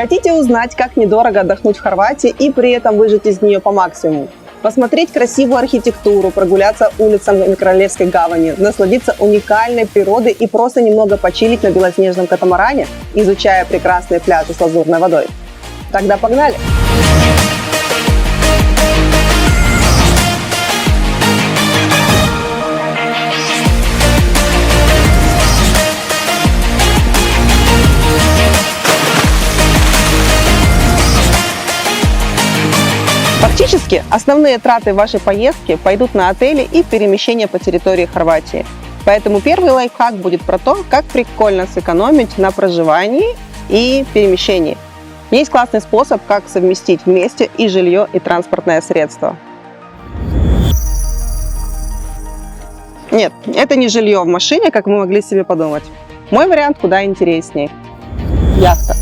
Хотите узнать, как недорого отдохнуть в Хорватии и при этом выжать из нее по максимуму? Посмотреть красивую архитектуру, прогуляться улицами Королевской гавани, насладиться уникальной природой и просто немного почилить на белоснежном катамаране, изучая прекрасные пляжи с лазурной водой? Тогда погнали! Фактически, основные траты вашей поездки пойдут на отели и перемещение по территории Хорватии. Поэтому первый лайфхак будет про то, как прикольно сэкономить на проживании и перемещении. Есть классный способ, как совместить вместе и жилье, и транспортное средство. Нет, это не жилье в машине, как вы могли себе подумать. Мой вариант куда интереснее. Яхта.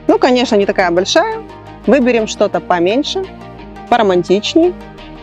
Ну, конечно, не такая большая. Выберем что-то поменьше, поромантичнее.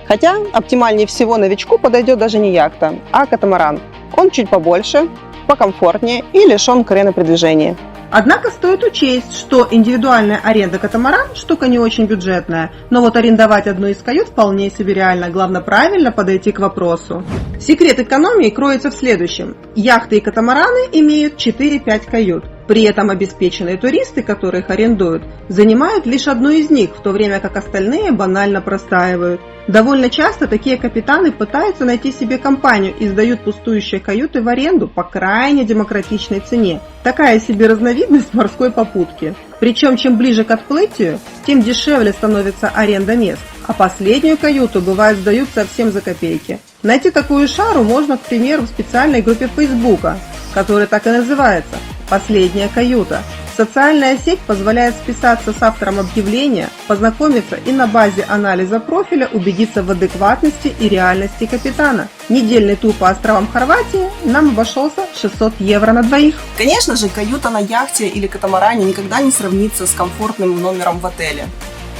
Хотя оптимальнее всего новичку подойдет даже не яхта, а катамаран. Он чуть побольше, покомфортнее и лишен крена при движении. Однако стоит учесть, что индивидуальная аренда катамаран – штука не очень бюджетная, но вот арендовать одну из кают вполне себе реально, главное правильно подойти к вопросу. Секрет экономии кроется в следующем. Яхты и катамараны имеют 4-5 кают. При этом обеспеченные туристы, которые их арендуют, занимают лишь одну из них, в то время как остальные банально простаивают. Довольно часто такие капитаны пытаются найти себе компанию и сдают пустующие каюты в аренду по крайне демократичной цене. Такая себе разновидность морской попутки. Причем чем ближе к отплытию, тем дешевле становится аренда мест, а последнюю каюту бывает сдают совсем за копейки. Найти такую шару можно, к примеру, в специальной группе Фейсбука, которая так и называется «Последняя каюта». Социальная сеть позволяет списаться с автором объявления, познакомиться и на базе анализа профиля убедиться в адекватности и реальности капитана. Недельный тур по островам Хорватии нам обошелся 600 евро на двоих. Конечно же, каюта на яхте или катамаране никогда не сравнится с комфортным номером в отеле.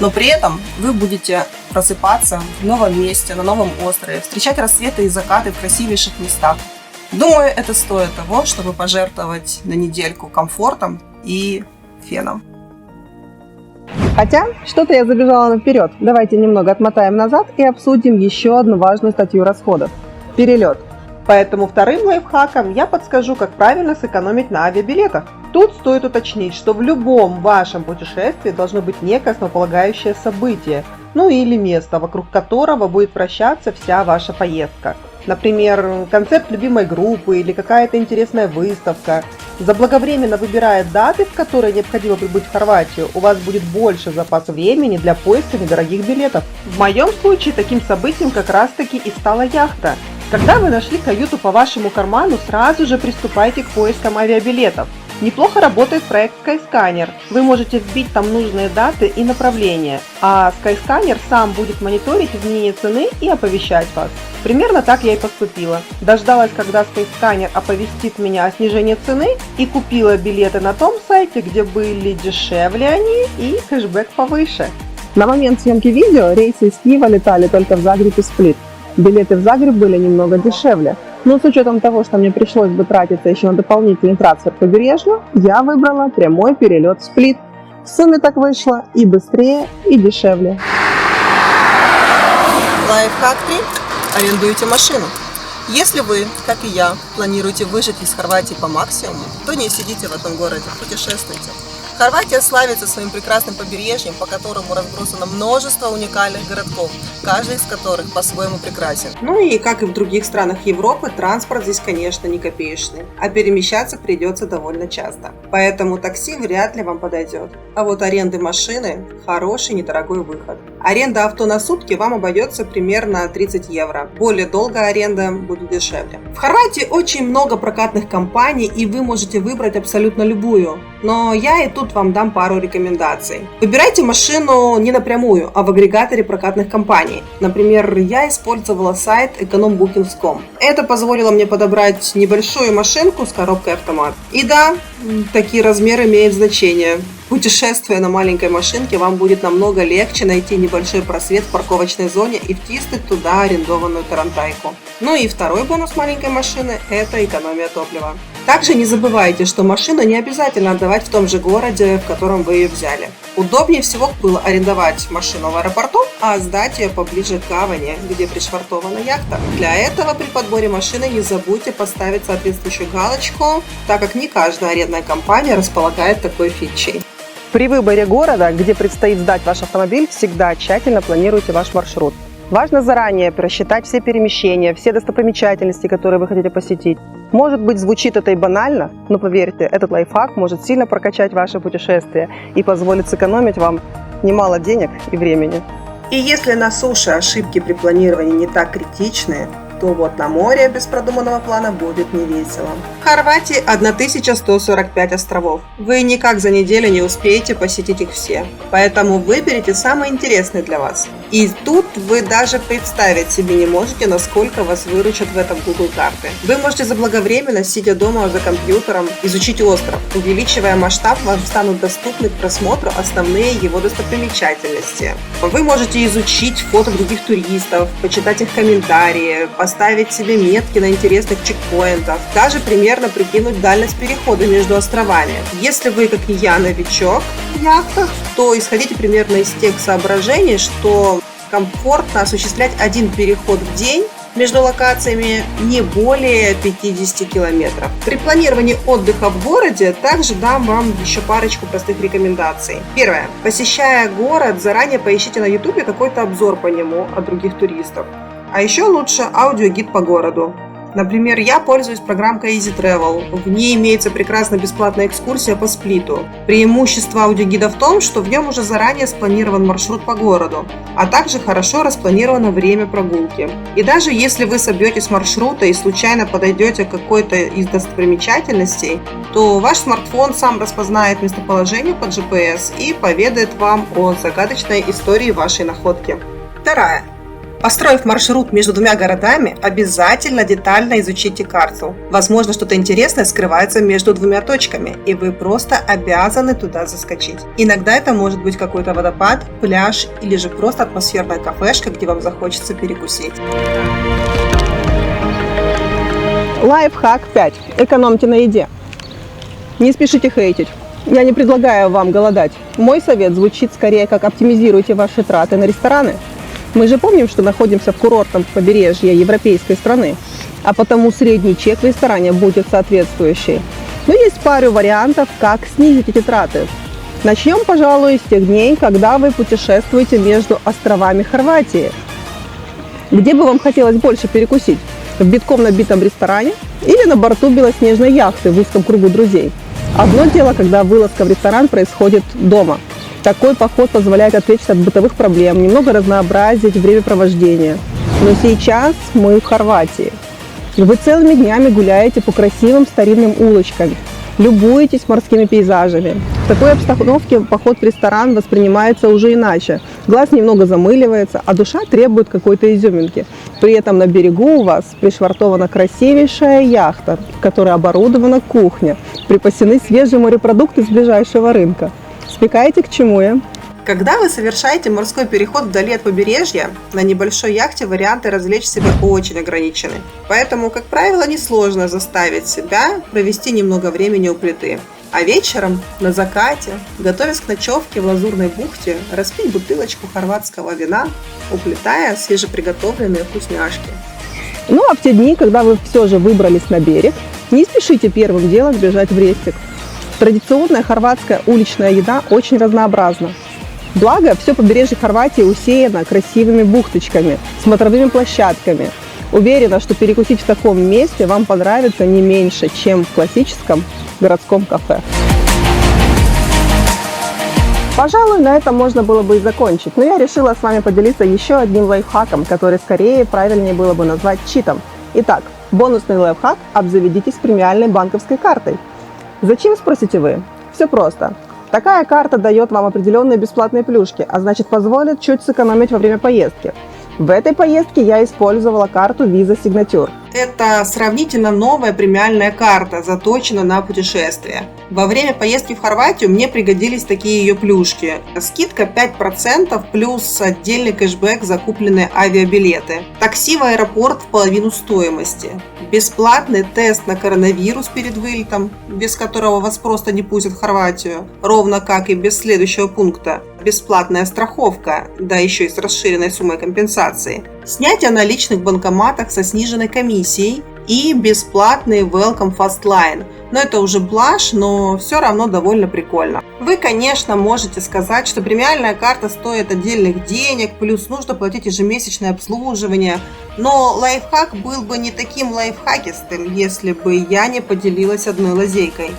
Но при этом вы будете просыпаться в новом месте, на новом острове, встречать рассветы и закаты в красивейших местах. Думаю, это стоит того, чтобы пожертвовать на недельку комфортом и феном. Хотя, что-то я забежала наперед. Давайте немного отмотаем назад и обсудим еще одну важную статью расходов – перелет. Поэтому вторым лайфхаком я подскажу, как правильно сэкономить на авиабилетах. Тут стоит уточнить, что в любом вашем путешествии должно быть некое основополагающее событие, ну или место, вокруг которого будет вращаться вся ваша поездка. Например, концерт любимой группы или какая-то интересная выставка. Заблаговременно выбирая даты, в которые необходимо прибыть в Хорватию, у вас будет больше запас времени для поиска недорогих билетов. В моем случае таким событием как раз таки и стала яхта. Когда вы нашли каюту по вашему карману, сразу же приступайте к поискам авиабилетов. Неплохо работает проект Skyscanner. Вы можете вбить там нужные даты и направления, а Skyscanner сам будет мониторить изменение цены и оповещать вас. Примерно так я и поступила. Дождалась, когда Skyscanner оповестит меня о снижении цены и купила билеты на том сайте, где были дешевле они и кэшбэк повыше. На момент съемки видео рейсы из Киева летали только в Загреб и Сплит. Билеты в Загреб были немного дешевле. Но с учетом того, что мне пришлось бы тратиться еще на дополнительный трансфер к побережью, я выбрала прямой перелет в Сплит. В сумме так вышло и быстрее, и дешевле. Лайфхак 3. Арендуйте машину. Если вы, как и я, планируете выжить из Хорватии по максимуму, то не сидите в этом городе, путешествуйте. Хорватия славится своим прекрасным побережьем, по которому разбросано множество уникальных городков, каждый из которых по-своему прекрасен. Ну и, как и в других странах Европы, транспорт здесь, конечно, не копеечный, а перемещаться придется довольно часто. Поэтому такси вряд ли вам подойдет. А вот аренды машины – хороший недорогой выход. Аренда авто на сутки вам обойдется примерно 30 евро. Более долгая аренда будет дешевле. В Хорватии очень много прокатных компаний, и вы можете выбрать абсолютно любую. Но я и тут вам дам пару рекомендаций. Выбирайте машину не напрямую, а в агрегаторе прокатных компаний. Например, я использовала сайт econombooking.com. Это позволило мне подобрать небольшую машинку с коробкой автомат. И да, такие размеры имеют значение. Путешествуя на маленькой машинке, вам будет намного легче найти небольшой просвет в парковочной зоне и втиснуть туда арендованную тарантайку. Ну и второй бонус маленькой машины – это экономия топлива. Также не забывайте, что машину не обязательно отдавать в том же городе, в котором вы ее взяли. Удобнее всего было арендовать машину в аэропорту, а сдать ее поближе к гавани, где пришвартована яхта. Для этого при подборе машины не забудьте поставить соответствующую галочку, так как не каждая арендная компания располагает такой фичей. При выборе города, где предстоит сдать ваш автомобиль, всегда тщательно планируйте ваш маршрут. Важно заранее просчитать все перемещения, все достопримечательности, которые вы хотите посетить. Может быть, звучит это и банально, но поверьте, этот лайфхак может сильно прокачать ваше путешествие и позволит сэкономить вам немало денег и времени. И если на суше ошибки при планировании не так критичны, то вот на море без продуманного плана будет не весело. В Хорватии 1145 островов. Вы никак за неделю не успеете посетить их все. Поэтому выберите самый интересный для вас. И тут вы даже представить себе не можете, насколько вас выручат в этом Google карты. Вы можете заблаговременно, сидя дома за компьютером, изучить остров. Увеличивая масштаб, вам станут доступны к просмотру основные его достопримечательности. Вы можете изучить фото других туристов, почитать их комментарии, поставить себе метки на интересных чекпоинтах, даже примерно прикинуть дальность перехода между островами. Если вы, как и я, новичок в яхтах, то исходите примерно из тех соображений, что комфортно осуществлять один переход в день между локациями не более 50 километров. При планировании отдыха в городе также дам вам еще парочку простых рекомендаций. Первое. Посещая город, заранее поищите на YouTube какой-то обзор по нему от других туристов. А еще лучше аудиогид по городу. Например, я пользуюсь программкой Easy Travel. В ней имеется прекрасная бесплатная экскурсия по Сплиту. Преимущество аудиогида в том, что в нем уже заранее спланирован маршрут по городу, а также хорошо распланировано время прогулки. И даже если вы собьетесь с маршрута и случайно подойдете к какой-то из достопримечательностей, то ваш смартфон сам распознает местоположение по GPS и поведает вам о загадочной истории вашей находки. Вторая. Построив маршрут между двумя городами, обязательно детально изучите карту. Возможно, что-то интересное скрывается между двумя точками, и вы просто обязаны туда заскочить. Иногда это может быть какой-то водопад, пляж или же просто атмосферная кафешка, где вам захочется перекусить. Лайфхак 5. Экономьте на еде. Не спешите хейтить. Я не предлагаю вам голодать. Мой совет звучит скорее как оптимизируйте ваши траты на рестораны. Мы же помним, что находимся в курортном побережье европейской страны, а потому средний чек в ресторане будет соответствующий. Но есть пару вариантов, как снизить эти траты. Начнем, пожалуй, с тех дней, когда вы путешествуете между островами Хорватии. Где бы вам хотелось больше перекусить? В битком набитом ресторане или на борту белоснежной яхты в узком кругу друзей? Одно дело, когда вылазка в ресторан происходит дома. Такой поход позволяет отвлечься от бытовых проблем, немного разнообразить времяпровождение. Но сейчас мы в Хорватии. Вы целыми днями гуляете по красивым старинным улочкам, любуетесь морскими пейзажами. В такой обстановке поход в ресторан воспринимается уже иначе. Глаз немного замыливается, а душа требует какой-то изюминки. При этом на берегу у вас пришвартована красивейшая яхта, в которой оборудована кухня, припасены свежие морепродукты с ближайшего рынка. Смекаете, к чему я? Когда вы совершаете морской переход вдали от побережья, на небольшой яхте варианты развлечь себя очень ограничены. Поэтому, как правило, несложно заставить себя провести немного времени у плиты. А вечером, на закате, готовясь к ночевке в Лазурной бухте, распить бутылочку хорватского вина, уплетая свежеприготовленные вкусняшки. Ну а в те дни, когда вы все же выбрались на берег, не спешите первым делом бежать в рестик. Традиционная хорватская уличная еда очень разнообразна. Благо, все побережье Хорватии усеяно красивыми бухточками, смотровыми площадками. Уверена, что перекусить в таком месте вам понравится не меньше, чем в классическом городском кафе. Пожалуй, на этом можно было бы и закончить, но я решила с вами поделиться еще одним лайфхаком, который скорее правильнее было бы назвать читом. Итак, бонусный лайфхак – обзаведитесь премиальной банковской картой. Зачем, спросите вы? Все просто. Такая карта дает вам определенные бесплатные плюшки, а значит позволит чуть сэкономить во время поездки. В этой поездке я использовала карту Visa Signature. Это сравнительно новая премиальная карта, заточена на путешествия. Во время поездки в Хорватию мне пригодились такие ее плюшки. Скидка 5% плюс отдельный кэшбэк за купленные авиабилеты. Такси в аэропорт в половину стоимости. Бесплатный тест на коронавирус перед вылетом, без которого вас просто не пустят в Хорватию. Ровно как и без следующего пункта. Бесплатная страховка, да еще и с расширенной суммой компенсации. Снятие наличных в банкоматах со сниженной комиссией и бесплатный Welcome Fast Line. Но это уже блажь, но все равно довольно прикольно. Вы, конечно, можете сказать, что премиальная карта стоит отдельных денег, плюс нужно платить ежемесячное обслуживание. Но лайфхак был бы не таким лайфхакистым, если бы я не поделилась одной лазейкой.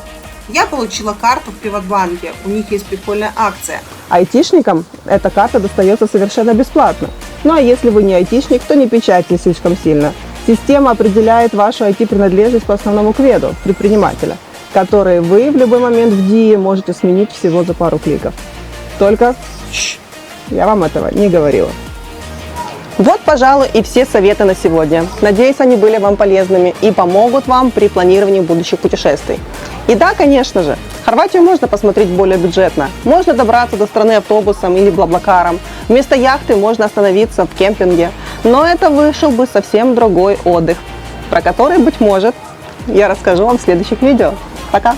Я получила карту в Приватбанке, у них есть прикольная акция. Айтишникам эта карта достается совершенно бесплатно. Ну а если вы не айтишник, то не печальтесь слишком сильно. Система определяет вашу IT-принадлежность по основному кведу предпринимателя, который вы в любой момент в ДИИ можете сменить всего за пару кликов. Только я вам этого не говорила. Вот, пожалуй, и все советы на сегодня. Надеюсь, они были вам полезными и помогут вам при планировании будущих путешествий. И да, конечно же, Хорватию можно посмотреть более бюджетно. Можно добраться до страны автобусом или блаблакаром. Вместо яхты можно остановиться в кемпинге. Но это вышел бы совсем другой отдых, про который, быть может, я расскажу вам в следующих видео. Пока!